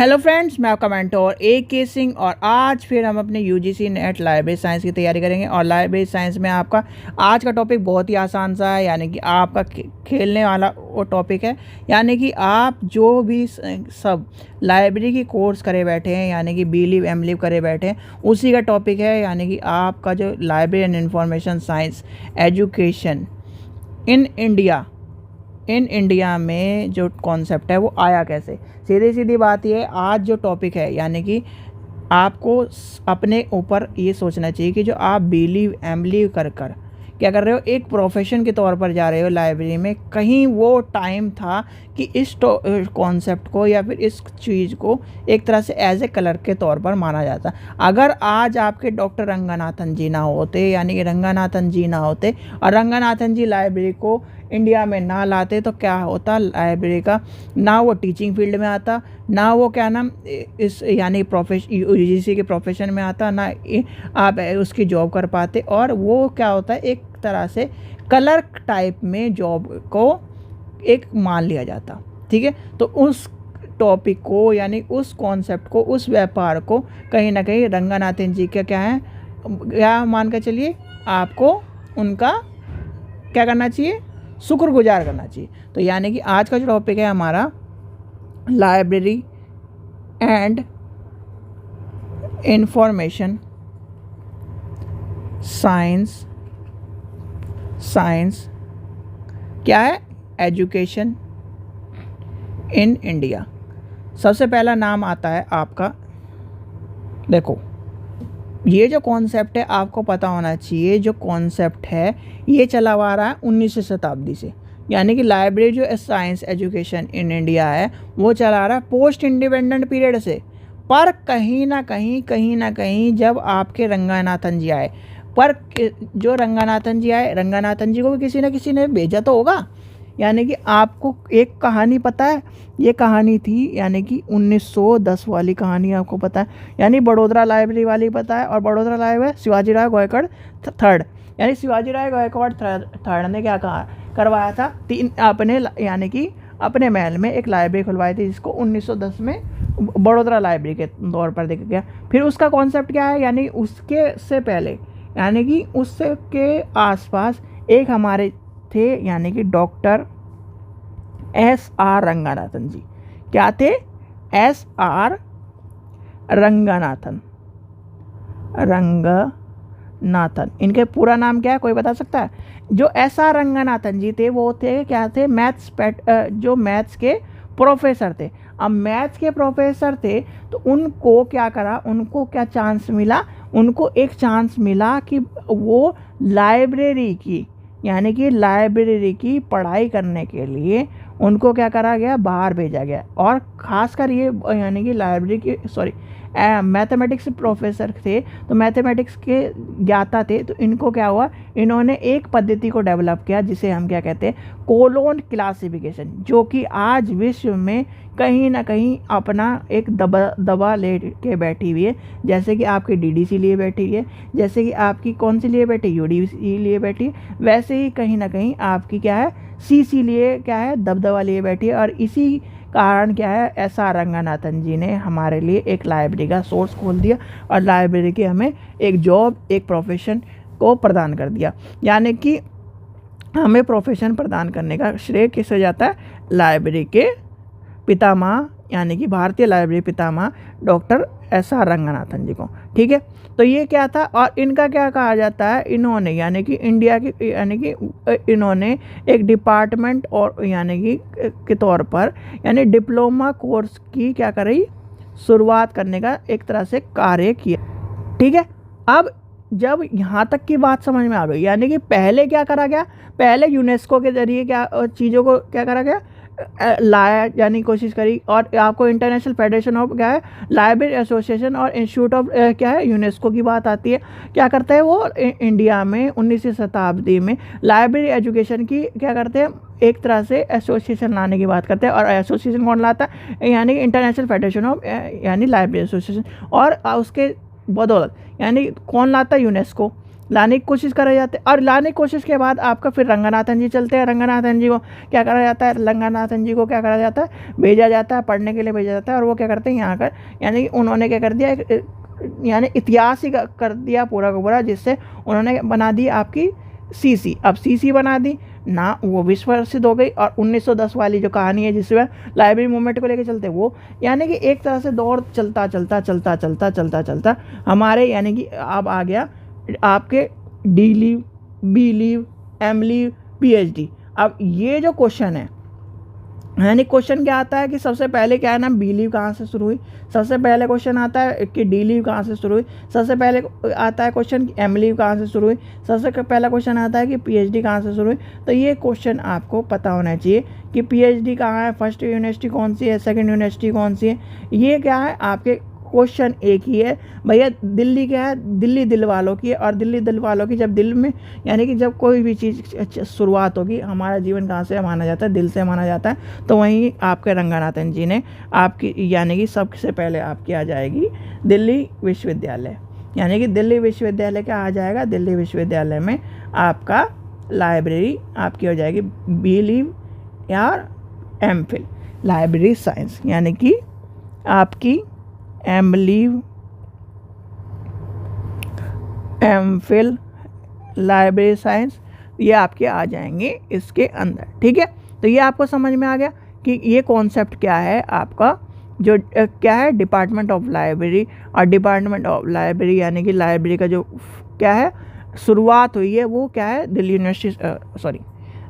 Hello friends, मैं आपका mentor A.K. Singh और आज फिर हम अपने UGC नेट लाइब्रेरी साइंस की तैयारी करेंगे। और लाइब्रेरी साइंस में आपका आज का टॉपिक बहुत ही आसान सा है, यानी कि आपका खेलने वाला वो टॉपिक है। यानी कि आप जो भी सब लाइब्रेरी की कोर्स करे बैठे हैं, यानी कि बिलीव एमलीव करे बैठे हैं, उसी का टॉपिक है। यानी कि आपका जो library and information science education in India में जो कॉन्सेप्ट है वो आया कैसे। सीधी सीधी बात ये है, आज जो टॉपिक है यानी कि आपको अपने ऊपर ये सोचना चाहिए कि जो आप बिलीव एमलीव कर क्या कर रहे हो, एक प्रोफेशन के तौर पर जा रहे हो लाइब्रेरी में। कहीं वो टाइम था कि इस कॉन्सेप्ट को या फिर इस चीज़ को एक तरह से एज ए कलर के तौर पर माना जाता। अगर आज आपके डॉक्टर रंगनाथन जी ना होते, यानी कि रंगनाथन जी ना होते और रंगनाथन जी लाइब्रेरी को इंडिया में ना लाते, तो क्या होता, लाइब्रेरी का ना वो टीचिंग फील्ड में आता, ना वो क्या नाम इस यानी UGC के प्रोफेशन में आता, ना आप उसकी जॉब कर पाते। और वो क्या होता है, एक तरह से क्लर्क टाइप में जॉब को एक मान लिया जाता। ठीक है, तो उस टॉपिक को यानी उस कॉन्सेप्ट को, उस व्यापार को कहीं ना कहीं रंगनाथन जी का क्या है, क्या मान कर चलिए, आपको उनका क्या करना चाहिए, शुक्रगुजार करना चाहिए। तो यानी कि आज का जो टॉपिक है हमारा लाइब्रेरी एंड इंफॉर्मेशन साइंस क्या है, एजुकेशन इन इंडिया। सबसे पहला नाम आता है आपका, देखो ये जो कॉन्सेप्ट है आपको पता होना चाहिए, जो कॉन्सेप्ट है ये चला आ रहा है 19वीं शताब्दी से। यानी कि लाइब्रेरी जो साइंस एजुकेशन इन इंडिया है वो चला आ रहा है पोस्ट इंडिपेंडेंट पीरियड से। पर कहीं ना कहीं जब आपके रंगनाथन जी आए, पर जो रंगनाथन जी आए, रंगनाथन जी को भी किसी न किसी ने भेजा तो होगा। यानी कि आपको एक कहानी पता है, ये कहानी थी यानी कि 1910 वाली कहानी आपको पता है, यानी बड़ोदरा लाइब्रेरी वाली पता है। और बड़ोदरा लाइब्रेरी शिवाजी राव गायकवाड़ थर्ड, यानी शिवाजी राव गायकवाड़ थर्ड ने क्या कहा करवाया था, यानी कि अपने महल में एक लाइब्रेरी खुलवाई थी, जिसको 1910 में बड़ोदरा लाइब्रेरी के तौर पर देखा गया। फिर उसका कॉन्सेप्ट क्या है, यानी उसके से पहले यानी कि उससे के आसपास एक हमारे थे, यानी कि डॉक्टर SR रंगनाथन जी। क्या थे, SR रंगनाथन। इनके पूरा नाम क्या है, कोई बता सकता है? जो SR रंगनाथन जी थे वो थे क्या थे, जो मैथ्स के प्रोफेसर थे। अब मैथ्स के प्रोफेसर थे तो उनको क्या करा, उनको क्या चांस मिला, उनको एक चांस मिला कि वो लाइब्रेरी की यानी कि लाइब्रेरी की पढ़ाई करने के लिए उनको क्या करा गया, बाहर भेजा गया। और ख़ासकर ये यानी कि लाइब्रेरी की मैथमेटिक्स प्रोफेसर थे, तो मैथमेटिक्स के ज्ञाता थे। तो इनको क्या हुआ, इन्होंने एक पद्धति को डेवलप किया जिसे हम क्या कहते हैं, कोलोन क्लासिफिकेशन, जो कि आज विश्व में कहीं ना कहीं अपना एक दबा ले के बैठी हुई है। जैसे कि आपकी DDC लिए बैठी है, जैसे कि आपकी कौन सी लिए बैठी, UDC लिए बैठी है, वैसे ही कहीं ना कहीं आपकी क्या है, CC लिए क्या है, दबदबा लिए बैठी है। और इसी कारण क्या है, SR रंगनाथन जी ने हमारे लिए एक लाइब्रेरी का सोर्स खोल दिया और लाइब्रेरी की हमें एक जॉब, एक प्रोफेशन को प्रदान कर दिया। यानी कि हमें प्रोफेशन प्रदान करने का श्रेय किसे जाता है, लाइब्रेरी के पितामह यानी कि भारतीय लाइब्रेरी पितामह डॉक्टर SR रंगनाथन जी को। ठीक है, तो ये क्या था। और इनका क्या कहा जाता है, इन्होंने यानी कि इंडिया के यानी कि इन्होंने एक डिपार्टमेंट और यानी कि के तौर पर यानी डिप्लोमा कोर्स की क्या करी, शुरुआत करने का एक तरह से कार्य किया। ठीक है, अब जब यहाँ तक की बात समझ में आ गई, यानी कि पहले क्या करा गया, पहले यूनेस्को के जरिए क्या चीज़ों को क्या करा गया, लाया यानी कोशिश करी। और आपको इंटरनेशनल फेडरेशन ऑफ क्या है, लाइब्रेरी एसोसिएशन और इंस्टीट्यूट ऑफ क्या है, यूनेस्को की बात आती है। क्या करता है वो, इंडिया में 19वीं शताब्दी में लाइब्रेरी एजुकेशन की क्या करते हैं, एक तरह से एसोसिएशन लाने की बात करते हैं। और एसोसिएशन कौन लाता है, यानी इंटरनेशनल फेडरेशन ऑफ यानी लाइब्रेरी एसोसिएशन। और उसके बदौलत यानी कौन लाता है, यूनेस्को। लाने की कोशिश करे जाते हैं। और लाने की कोशिश के बाद आपका फिर रंगनाथन जी चलते हैं। रंगनाथन जी को क्या करा जाता है, रंगनाथन जी को क्या करा जाता है, भेजा जाता है, पढ़ने के लिए भेजा जाता है। और वो क्या करते हैं यहाँ कर, यानी कि उन्होंने क्या कर दिया, यानी इतिहास ही कर दिया पूरा का पूरा, जिससे उन्होंने बना दी आपकी सीसी। अब सीसी बना दी ना, वो विश्व प्रसिद्ध हो गई। और 1910 वाली जो कहानी है जिसमें लाइब्रेरी मूवमेंट को लेकर चलते वो, यानी कि एक तरह से दौर चलता चलता चलता चलता चलता चलता हमारे, यानी कि अब आ गया आपके D lib, B lib, M lib, PhD. अब ये जो क्वेश्चन है, यानी क्वेश्चन क्या आता है कि सबसे पहले क्या है ना, बी लीव कहाँ से शुरू हुई। सबसे पहले क्वेश्चन आता है कि डी लीव कहाँ से शुरू हुई। सबसे पहले आता है क्वेश्चन कि एम लीव कहाँ से शुरू हुई। सबसे पहला क्वेश्चन आता है कि पीएचडी कहाँ से शुरू हुई। तो ये क्वेश्चन आपको पता होना चाहिए कि पीएचडी कहाँ है, फर्स्ट यूनिवर्सिटी कौन सी है, सेकंड यूनिवर्सिटी कौन सी है। ये क्या है, आपके क्वेश्चन एक ही है भैया। दिल्ली क्या है, दिल्ली दिल वालों की है। और दिल्ली दिल वालों की, जब दिल में, यानी कि जब कोई भी चीज़ शुरुआत होगी, हमारा जीवन कहाँ से माना जाता है, दिल से माना जाता है। तो वहीं आपके रंगनाथन जी ने आपकी, यानी कि सबसे पहले आपकी आ जाएगी दिल्ली विश्वविद्यालय। यानी कि दिल्ली विश्वविद्यालय क्या आ जाएगा, दिल्ली विश्वविद्यालय में आपका लाइब्रेरी आपकी हो जाएगी बी लीव या एम फिल लाइब्रेरी साइंस, यानी कि आपकी M lib, M phil library science, ये आपके आ जाएंगे इसके अंदर। ठीक है, तो ये आपको समझ में आ गया कि ये कॉन्सेप्ट क्या है आपका, जो क्या है डिपार्टमेंट ऑफ लाइब्रेरी। और डिपार्टमेंट ऑफ लाइब्रेरी यानी कि लाइब्रेरी का जो क्या है शुरुआत हुई है वो क्या है, दिल्ली यूनिवर्सिटी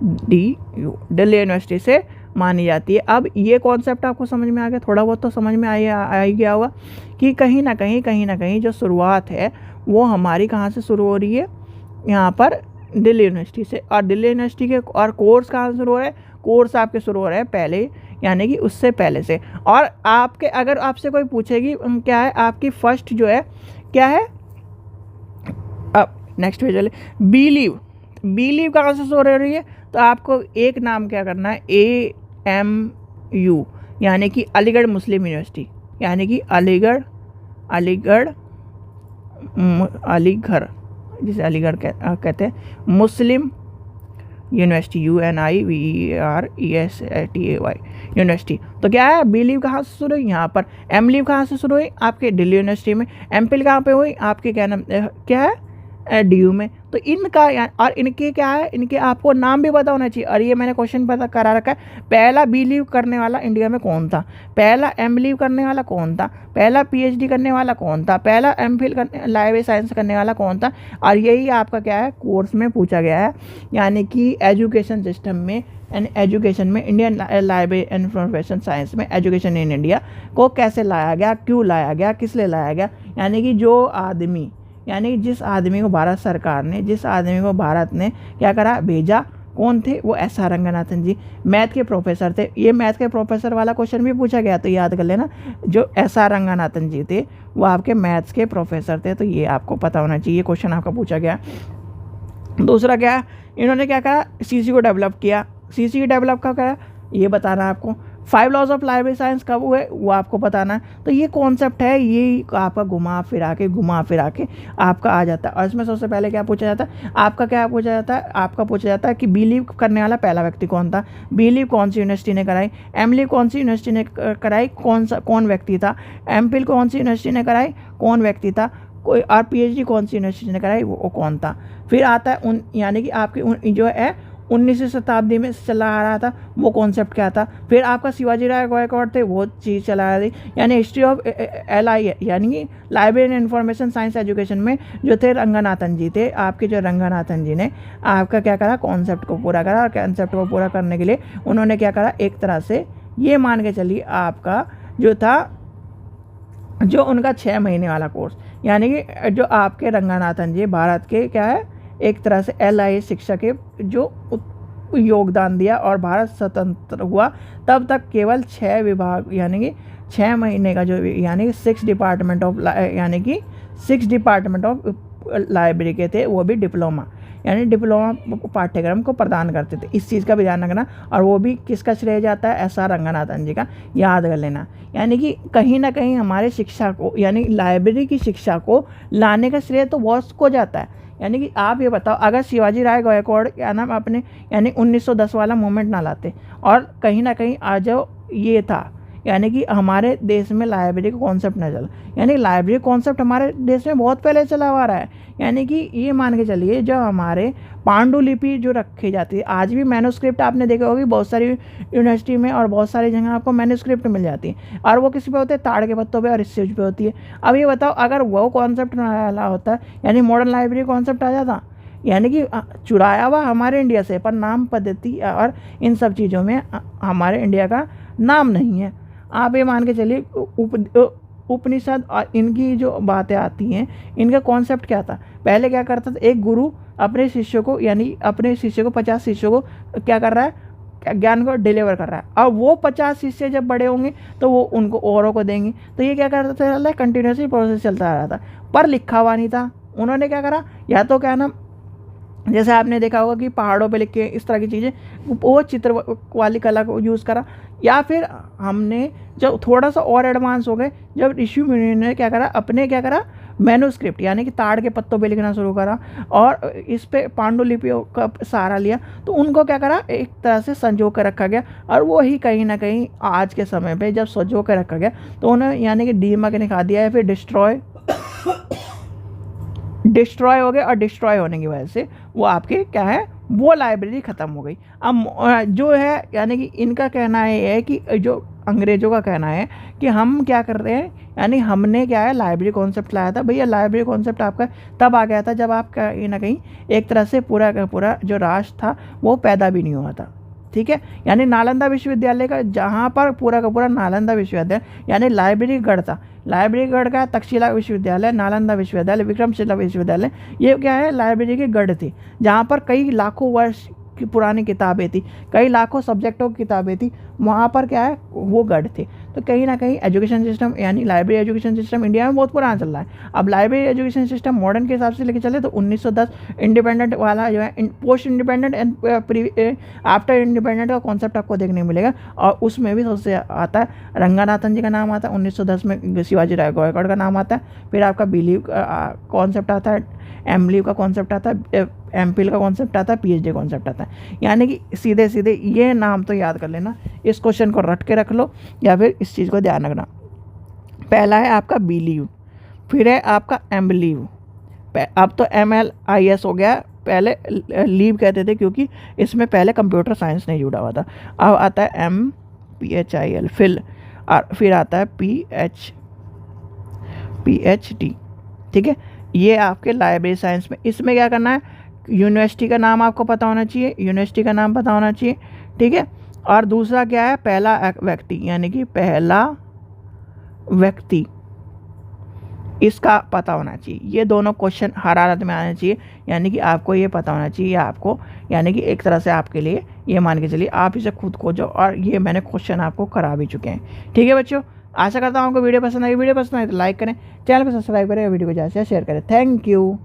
दिल्ली यूनिवर्सिटी से मानी जाती है। अब ये कॉन्सेप्ट आपको समझ में आ गया, थोड़ा बहुत तो समझ में आ ही गया होगा कि कहीं ना कहीं जो शुरुआत है वो हमारी कहाँ से शुरू हो रही है, यहाँ पर दिल्ली यूनिवर्सिटी से। और दिल्ली यूनिवर्सिटी के और कोर्स कहाँ से शुरू हो रहे हैं, कोर्स आपके शुरू हो रहे हैं पहले, यानी कि उससे पहले से। और आपके अगर आपसे कोई पूछेगी क्या है आपकी फर्स्ट जो है क्या है, अब नेक्स्ट पे चले, बी लीव कहाँ से शुरू हो रही है, तो आपको एक नाम क्या करना है, AMU, यानी कि अलीगढ़ मुस्लिम यूनिवर्सिटी, यानी कि अलीगढ़ जिसे अलीगढ़ कहते हैं मुस्लिम यूनिवर्सिटी, UNIVERSITY यूनिवर्सिटी। तो क्या है, बी लीव कहाँ से शुरू हुई, यहाँ पर। एम लीव कहाँ से शुरू हुई, आपके दिल्ली यूनिवर्सिटी में। एम फिल कहाँ पे हुई, आपके क्या नाम क्या है, DU में। तो इनका और इनके क्या है, इनके आपको नाम भी पता होना चाहिए। और ये मैंने क्वेश्चन पता करा रखा है, पहला बी लीव करने वाला इंडिया में कौन था, पहला एम लीव करने वाला कौन था, पहला PhD करने वाला कौन था, पहला एम फिल लाइब्रेरी साइंस करने वाला कौन था। और यही आपका क्या है कोर्स में पूछा गया है, यानी कि एजुकेशन सिस्टम में, एजुकेशन में Indian library and information science में एजुकेशन इन इंडिया को कैसे लाया गया, क्यों लाया गया, किस लिए लाया गया। यानी कि जो आदमी, यानी जिस आदमी को भारत सरकार ने, जिस आदमी को भारत ने क्या करा, भेजा, कौन थे वो, SR रंगनाथन जी, मैथ के प्रोफेसर थे। ये मैथ के प्रोफेसर वाला क्वेश्चन भी पूछा गया, तो याद कर लेना, जो SR रंगनाथन जी थे वो आपके मैथ्स के प्रोफेसर थे। तो ये आपको पता होना चाहिए, क्वेश्चन आपका पूछा गया। दूसरा क्या है, इन्होंने क्या करा, CC को डेवलप किया। CC डेवलप कब करा ये बताना है आपको। 5 लॉज ऑफ लाइब्रेरी साइंस कब हुए वो आपको बताना है। तो ये कॉन्सेप्ट है, ये आपका घुमा फिरा के आपका आ जाता है। और इसमें सबसे पहले क्या पूछा जाता है, आपका क्या पूछा जाता है, आपका पूछा जाता है कि बी लीव करने वाला पहला व्यक्ति कौन था, बी लीव कौन सी यूनिवर्सिटी ने कराई, एम लीव कौन सी यूनिवर्सिटी ने कराई, कौन व्यक्ति था, एम फिल कौन सी यूनिवर्सिटी ने कराई, कौन व्यक्ति था, कोई, और PhD कौन सी यूनिवर्सिटी ने कराई, वो कौन था। फिर आता है यानी कि आपकी जो है 19वीं शताब्दी में चला आ रहा था वो कॉन्सेप्ट क्या था। फिर आपका शिवाजी राय गायकवाड़ थे, वो चीज़ चला रही, यानी हिस्ट्री ऑफ LI, यानी कि library and information science education में जो थे रंगनाथन जी थे। आपके जो रंगनाथन जी ने आपका क्या करा, कॉन्सेप्ट को पूरा करा। और कॉन्सेप्ट को पूरा करने के लिए उन्होंने क्या करा, एक तरह से ये मान के चलिए आपका जो था, जो उनका 6 महीने वाला कोर्स, यानी कि जो आपके रंगनाथन जी भारत के क्या है एक तरह से LI शिक्षा के जो योगदान दिया। और भारत स्वतंत्र हुआ तब तक केवल 6 विभाग, यानी कि 6 महीने का जो, यानी कि 6 डिपार्टमेंट ऑफ, यानी कि 6 डिपार्टमेंट ऑफ लाइब्रेरी के थे, वो भी डिप्लोमा, यानी डिप्लोमा पाठ्यक्रम को प्रदान करते थे। इस चीज़ का भी ध्यान रखना। और वो भी किसका श्रेय जाता है, SR रंगनाथन जी का, याद कर लेना। यानी कि कहीं ना कहीं हमारे शिक्षा को, यानी लाइब्रेरी की शिक्षा को लाने का श्रेय तो बॉस को जाता है। यानी कि आप ये बताओ, अगर शिवाजी राय गायकवाड़ क्या नाम अपने यानी 1910 वाला मूवमेंट ना लाते और कहीं ना कहीं आज जो ये था, यानी कि हमारे देश में लाइब्रेरी का कॉन्सेप्ट ना चला, यानी लाइब्रेरी कॉन्सेप्ट हमारे देश में बहुत पहले चला हुआ रहा है। यानी कि ये मान के चलिए, जो हमारे पांडुलिपि जो रखी जाती है, आज भी मैन्युस्क्रिप्ट आपने देखा होगी बहुत सारी यूनिवर्सिटी में और बहुत सारी जगह आपको मैन्युस्क्रिप्ट मिल जाती है, और वो किसी पे होते हैं, ताड़ के पत्तों पे और स्टेज पे होती है। अब ये बताओ, अगर वो कॉन्सेप्ट ना आया होता, यानी मॉडर्न लाइब्रेरी कॉन्सेप्ट आ जाता, यानी कि चुराया हुआ हमारे इंडिया से, पर नाम पद्धति और इन सब चीज़ों में हमारे इंडिया का नाम नहीं है। आप ये मान के चलिए, उपनिषद और इनकी जो बातें आती हैं, इनका कॉन्सेप्ट क्या था, पहले क्या करता था, एक गुरु अपने शिष्य को, यानी अपने शिष्य को 50 शिष्यों को क्या कर रहा है, ज्ञान को डिलीवर कर रहा है, और वो 50 शिष्य जब बड़े होंगे तो वो उनको औरों को देंगे। तो ये क्या करता था, कंटिन्यूसली प्रोसेस चलता रहा था, पर लिखा हुआ नहीं था। उन्होंने क्या करा, या तो क्या नाम, जैसे आपने देखा होगा कि पहाड़ों पे लिख के इस तरह की चीज़ें, वो चित्र वाली कला को यूज़ करा, या फिर हमने जब थोड़ा सा और एडवांस हो गए, जब ऋषि मुनि ने क्या करा, अपने क्या करा, मैन्युस्क्रिप्ट यानी कि ताड़ के पत्तों पे लिखना शुरू करा और इस पे पांडुलिपियों का सहारा लिया, तो उनको क्या करा, एक तरह से संजो कर रखा गया। और वो ही कहीं ना कहीं आज के समय पे जब संजो कर रखा गया, तो उन्हें यानी कि डीमक ने खा दिया है, फिर डिस्ट्रॉय हो गए, और डिस्ट्रॉय होने की वजह से वो आपके क्या है, वो लाइब्रेरी ख़त्म हो गई। अब जो है, यानी कि इनका कहना ये है कि जो अंग्रेज़ों का कहना है कि हम क्या कर रहे हैं, यानी हमने क्या है, लाइब्रेरी कॉन्सेप्ट लाया था। भैया लाइब्रेरी कॉन्सेप्ट आपका तब आ गया था जब आप कहीं ना कहीं एक तरह से पूरा का पूरा जो राष्ट्र था वो पैदा भी नहीं हुआ था। ठीक है, यानी नालंदा विश्वविद्यालय का, जहाँ पर पूरा का पूरा नालंदा विश्वविद्यालय यानी लाइब्रेरी गढ़ था, लाइब्रेरी गढ़ का तक्षशिला विश्वविद्यालय, नालंदा विश्वविद्यालय, विक्रमशिला विश्वविद्यालय, ये क्या है, लाइब्रेरी के गढ़ थी, जहाँ पर कई लाखों वर्ष की पुरानी किताबें थी, कई लाखों सब्जेक्टों की किताबें थी, वहाँ पर क्या है, वो गढ़ थे। तो कहीं ना कहीं एजुकेशन सिस्टम यानी लाइब्रेरी एजुकेशन सिस्टम इंडिया में बहुत पुराना चल रहा है। अब लाइब्रेरी एजुकेशन सिस्टम मॉडर्न के हिसाब से लेके चले तो 1910 इंडिपेंडेंट वाला जो है, post independent and after independent का कॉन्सेप्ट आपको देखने को मिलेगा, और उसमें भी सबसे आता है रंगनाथन जी का नाम आता है, 1910 में शिवाजी राय गायकवाड़ का नाम आता है, फिर आपका बिलीव कॉन्सेप्ट आता है, एमलीव का कॉन्सेप्ट आता है, एमफिल का कॉन्सेप्ट आता है, पीएचडी कॉन्सेप्ट आता है। यानी कि सीधे सीधे ये नाम तो याद कर लेना, इस क्वेश्चन को रट के रख लो या फिर इस चीज़ को ध्यान रखना। पहला है आपका बिलीव, फिर है आपका एमलीव, अब तो MLIS हो गया, पहले लीव कहते थे क्योंकि इसमें पहले कंप्यूटर साइंस नहीं जुड़ा हुआ था। अब आता है MPHIL फिल, और फिर आता है PhD। ठीक है, ये आपके लाइब्रेरी साइंस में। इसमें क्या करना है, यूनिवर्सिटी का नाम आपको पता होना चाहिए, यूनिवर्सिटी का नाम पता होना चाहिए। ठीक है, और दूसरा क्या है, पहला व्यक्ति, यानी कि पहला व्यक्ति, इसका पता होना चाहिए। ये दोनों क्वेश्चन हर हालत में आना चाहिए, यानी कि आपको ये पता होना चाहिए आपको, यानी कि एक तरह से आपके लिए ये मान के चलिए आप इसे खुद खोजो, और ये मैंने क्वेश्चन आपको करा भी चुके हैं। ठीक है बच्चों, आशा करता हूँ आपको वीडियो पसंद आई। वीडियो पसंद आए तो लाइक करें, चैनल को सब्सक्राइब करें, वीडियो को ज़्यादा से शेयर करें। Thank you.